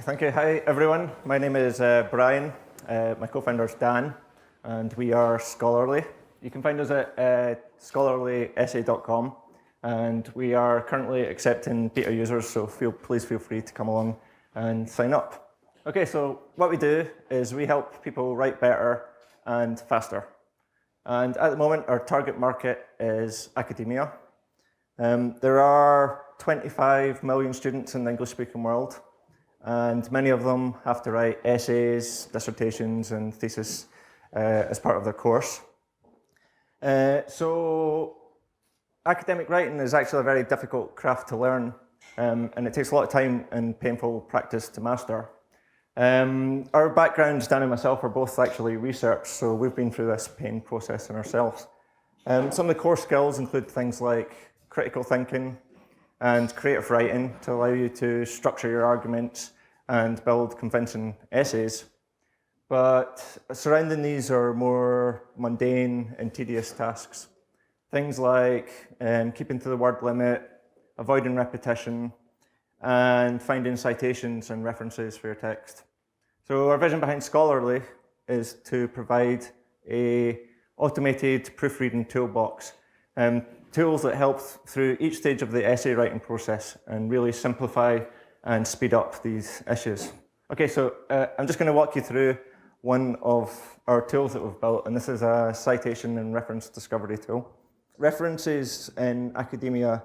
Thank you. Hi, everyone. My name is Brian. My co-founder is Dan, and we are Scholarly. You can find us at scholarlyessay.com, and we are currently accepting beta users, so please feel free to come along and sign up. Okay, so what we do is we help people write better and faster. And at the moment, our target market is academia. There are 25 million students in the English-speaking world, and many of them have to write essays, dissertations, and thesis as part of their course. So academic writing is actually a very difficult craft to learn, and it takes a lot of time and painful practice to master. Our backgrounds, Dan and myself, are both actually research, so we've been through this pain process in ourselves. Some of the core skills include things like critical thinking and creative writing to allow you to structure your arguments and build convincing essays. But surrounding these are more mundane and tedious tasks. Things like keeping to the word limit, avoiding repetition, and finding citations and references for your text. So our vision behind Scholarly is to provide an automated proofreading toolbox, tools that help through each stage of the essay writing process and really simplify and speed up these issues. Okay, so I'm just going to walk you through one of our tools that we've built, and this is a citation and reference discovery tool. References in academia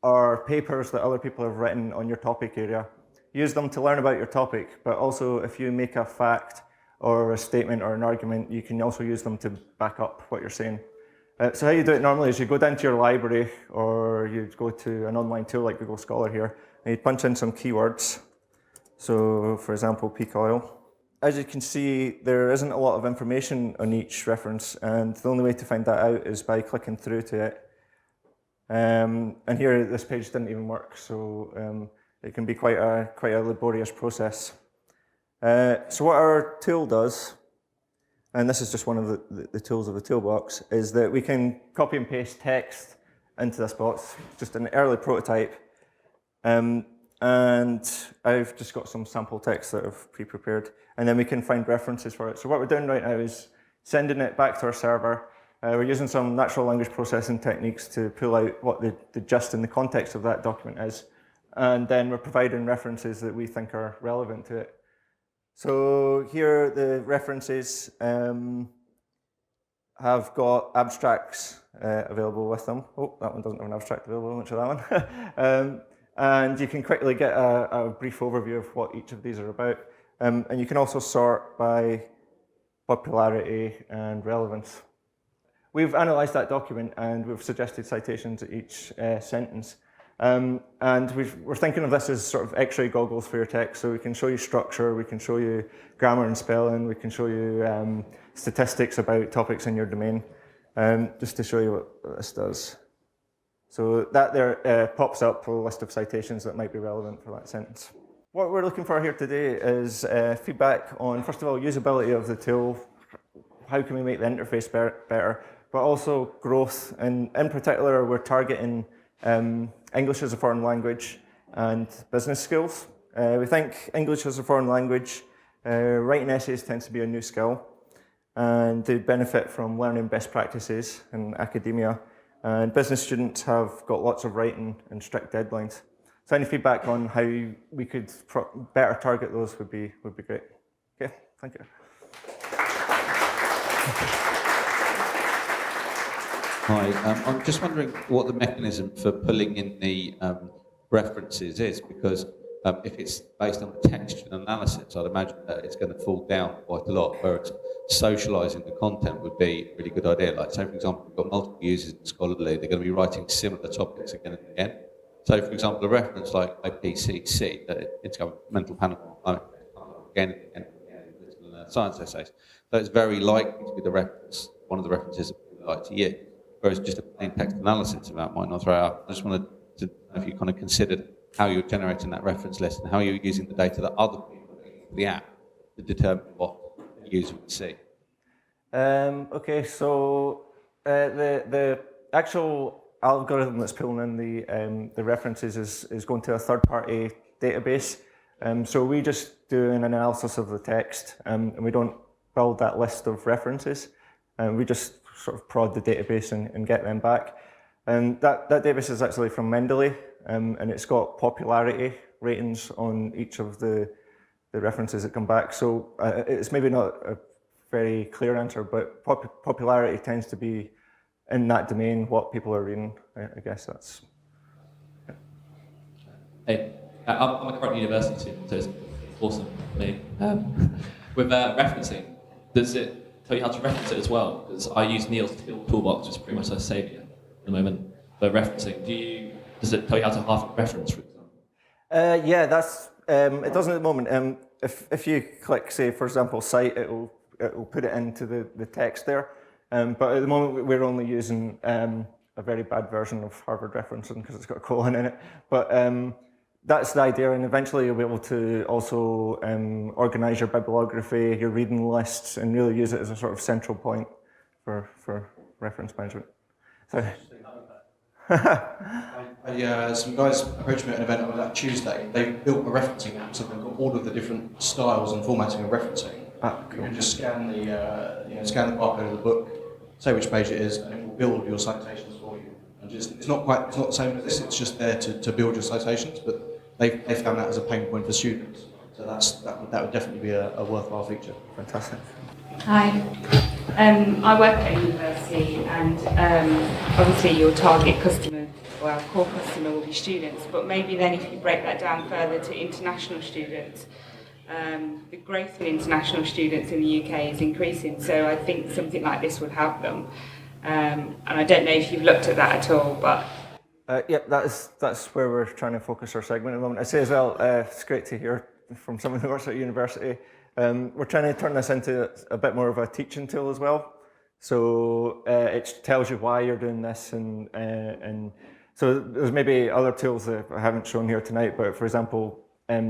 are papers that other people have written on your topic area. Use them to learn about your topic, but also if you make a fact or a statement or an argument, you can also use them to back up what you're saying. So how you do it normally is you go down to your library or you go to an online tool like Google Scholar here, and you punch in some keywords. So for example, peak oil. As you can see, there isn't a lot of information on each reference, and the only way to find that out is by clicking through to it. And here, this page didn't even work, so it can be quite a laborious process. So what our tool does, and this is just one of the tools of the toolbox, is that we can copy and paste text into this box, just an early prototype. And I've just got some sample text that I've pre-prepared, and then we can find references for it. So what we're doing right now is sending it back to our server. We're using some natural language processing techniques to pull out what the gist and the context of that document is, and then we're providing references that we think are relevant to it. So here the references have got abstracts available with them. Oh, that one doesn't have an abstract available, much of that one. And you can quickly get a brief overview of what each of these are about. And you can also sort by popularity and relevance. We've analysed that document and we've suggested citations at each sentence. And we're thinking of this as sort of X-ray goggles for your text, so we can show you structure, we can show you grammar and spelling, we can show you statistics about topics in your domain, just to show you what this does. So that there pops up a list of citations that might be relevant for that sentence. What we're looking for here today is feedback on, first of all, usability of the tool. How can we make the interface better? But also growth, and in particular, we're targeting English as a foreign language and business skills. We think English as a foreign language, writing essays tends to be a new skill, and they benefit from learning best practices in academia. And business students have got lots of writing and strict deadlines. So any feedback on how we could better target those would be great. Okay, thank you. Hi, I'm just wondering what the mechanism for pulling in the references is, because if it's based on textual analysis, I'd imagine that it's going to fall down quite a lot, whereas socialising the content would be a really good idea. Like, say, for example, we've got multiple users in Scholarly, they're going to be writing similar topics again and again. So, for example, a reference like IPCC, it's got mental panel, again and again, science essays. So it's very likely to be one of the references that people like to use. Whereas just a plain text analysis of that might not throw out. I just wanted to know if you kind of considered how you're generating that reference list and how you're using the data that other people are using for the app to determine what the user would see. Okay, so the actual algorithm that's pulling in the references is going to a third-party database, So we just do an analysis of the text, and we don't build that list of references. We just sort of prod the database and get them back. And that database is actually from Mendeley, and it's got popularity ratings on each of the references that come back. So it's maybe not a very clear answer, but popularity tends to be in that domain what people are reading. I guess that's. Yeah. Hey, I'm a current university student, so it's awesome for me. With referencing, does it tell you how to reference it as well? Because I use Neil's toolbox, which is pretty much a savior at the moment. But referencing, does it tell you how to half reference, for example? Yeah, that's it doesn't at the moment. If you click, say, for example, cite, it will put it into the text there. But at the moment, we're only using a very bad version of Harvard referencing because it's got a colon in it. But that's the idea, and eventually you'll be able to also organize your bibliography, your reading lists, and really use it as a sort of central point for reference management. So. Some guys approached me at an event on that Tuesday. They built a referencing app, so they've got all of the different styles and formatting of referencing. Cool. You can just scan the barcode of the book, say which page it is, and it will build your citations for you. And it's not the same as this. It's just there to build your citations, but they found that as a pain point for students. So that would definitely be a worthwhile feature. Fantastic. Hi. I work at a university, and obviously your target customer, well, core customer will be students, but maybe then if you break that down further to international students, the growth in international students in the UK is increasing, so I think something like this would help them. And I don't know if you've looked at that at all, but... Yep, that's where we're trying to focus our segment at the moment. I say as well, it's great to hear from someone who works at a university. We're trying to turn this into a bit more of a teaching tool as well. So it tells you why you're doing this, and so there's maybe other tools that I haven't shown here tonight, but for example,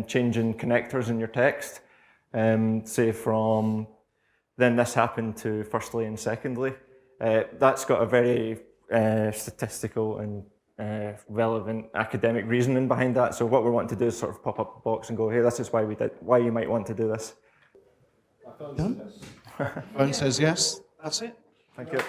changing connectors in your text, say from then this happened to firstly and secondly. That's got a very statistical and relevant academic reasoning behind that. So what we're wanting to do is sort of pop up the box and go, hey, this is why you might want to do this. Phone says yes. That's it. Thank you.